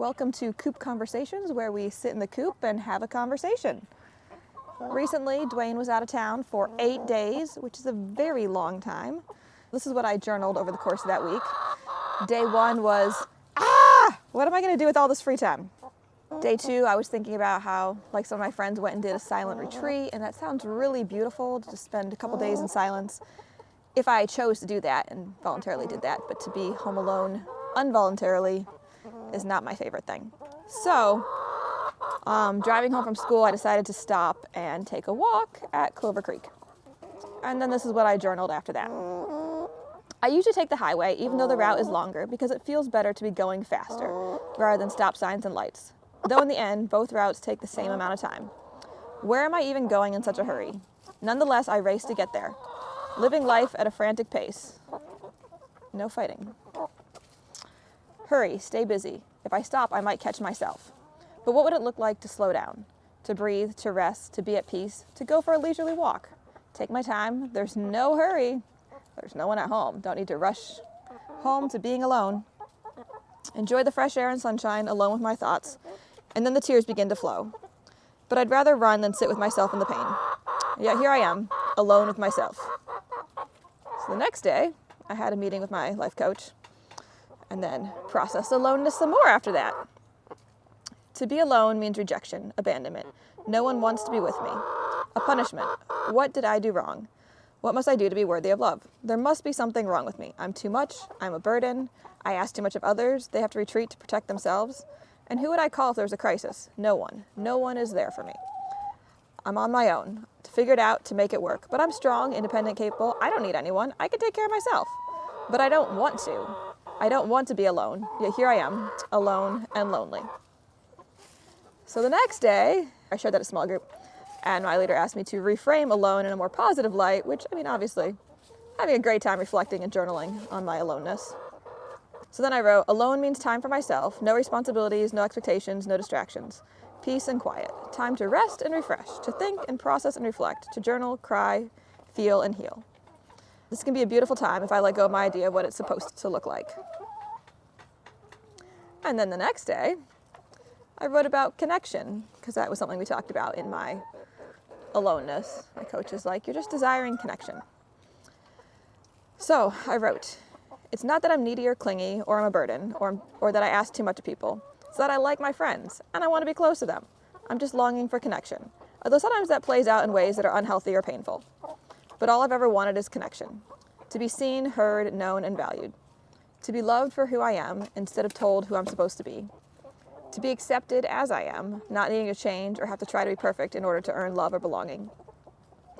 Welcome to Coop Conversations, where we sit in the coop and have a conversation. Recently, Dwayne was out of town for 8 days, which is a very long time. This is what I journaled over the course of that week. Day 1 was, what am I going to do with all this free time? Day 2, I was thinking about how, some of my friends went and did a silent retreat, and that sounds really beautiful to just spend a couple days in silence. If I chose to do that and voluntarily did that, but to be home alone involuntarily is not my favorite thing. So, driving home from school, I decided to stop and take a walk at Clover Creek. And then this is what I journaled after that. I usually take the highway, even though the route is longer, because it feels better to be going faster, rather than stop signs and lights. Though in the end, both routes take the same amount of time. Where am I even going in such a hurry? Nonetheless, I race to get there, living life at a frantic pace. No fighting. Hurry, stay busy. If I stop, I might catch myself. But what would it look like to slow down? To breathe, to rest, to be at peace, to go for a leisurely walk? Take my time. There's no hurry. There's no one at home. Don't need to rush home to being alone. Enjoy the fresh air and sunshine alone with my thoughts, and then the tears begin to flow. But I'd rather run than sit with myself in the pain. Yet here I am, alone with myself. So the next day, I had a meeting with my life coach, and then processed aloneness some more after that. To be alone means rejection, abandonment. No one wants to be with me. A punishment. What did I do wrong? What must I do to be worthy of love? There must be something wrong with me. I'm too much. I'm a burden. I ask too much of others. They have to retreat to protect themselves. And who would I call if there was a crisis? No one. No one is there for me. I'm on my own to figure it out, to make it work. But I'm strong, independent, capable. I don't need anyone. I can take care of myself. But I don't want to. I don't want to be alone. Yet here I am, alone and lonely. So the next day, I shared that at a small group, and my leader asked me to reframe alone in a more positive light, which, obviously, having a great time reflecting and journaling on my aloneness. So then I wrote, alone means time for myself, no responsibilities, no expectations, no distractions, peace and quiet, time to rest and refresh, to think and process and reflect, to journal, cry, feel, and heal. This can be a beautiful time if I let go of my idea of what it's supposed to look like. And then the next day, I wrote about connection, because that was something we talked about in my aloneness. My coach is like, you're just desiring connection. So I wrote, it's not that I'm needy or clingy, or I'm a burden, or that I ask too much of people. It's that I like my friends, and I want to be close to them. I'm just longing for connection, although sometimes that plays out in ways that are unhealthy or painful. But all I've ever wanted is connection. To be seen, heard, known, and valued. To be loved for who I am, instead of told who I'm supposed to be. To be accepted as I am, not needing to change or have to try to be perfect in order to earn love or belonging.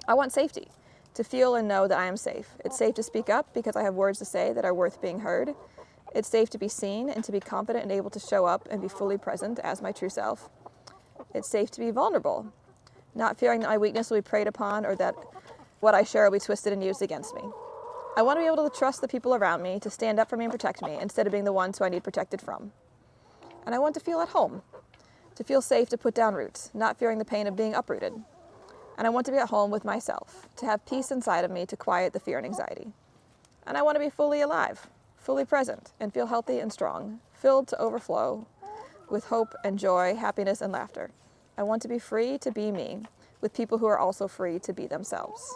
I want safety, to feel and know that I am safe. It's safe to speak up because I have words to say that are worth being heard. It's safe to be seen and to be confident and able to show up and be fully present as my true self. It's safe to be vulnerable, not fearing that my weakness will be preyed upon or that what I share will be twisted and used against me. I want to be able to trust the people around me to stand up for me and protect me instead of being the ones who I need protected from. And I want to feel at home, to feel safe to put down roots, not fearing the pain of being uprooted. And I want to be at home with myself, to have peace inside of me to quiet the fear and anxiety. And I want to be fully alive, fully present, and feel healthy and strong, filled to overflow with hope and joy, happiness and laughter. I want to be free to be me, with people who are also free to be themselves.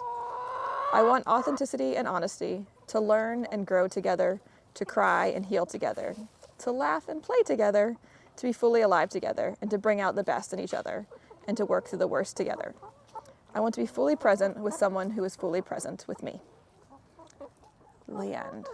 I want authenticity and honesty, to learn and grow together, to cry and heal together, to laugh and play together, to be fully alive together, and to bring out the best in each other, and to work through the worst together. I want to be fully present with someone who is fully present with me. The end.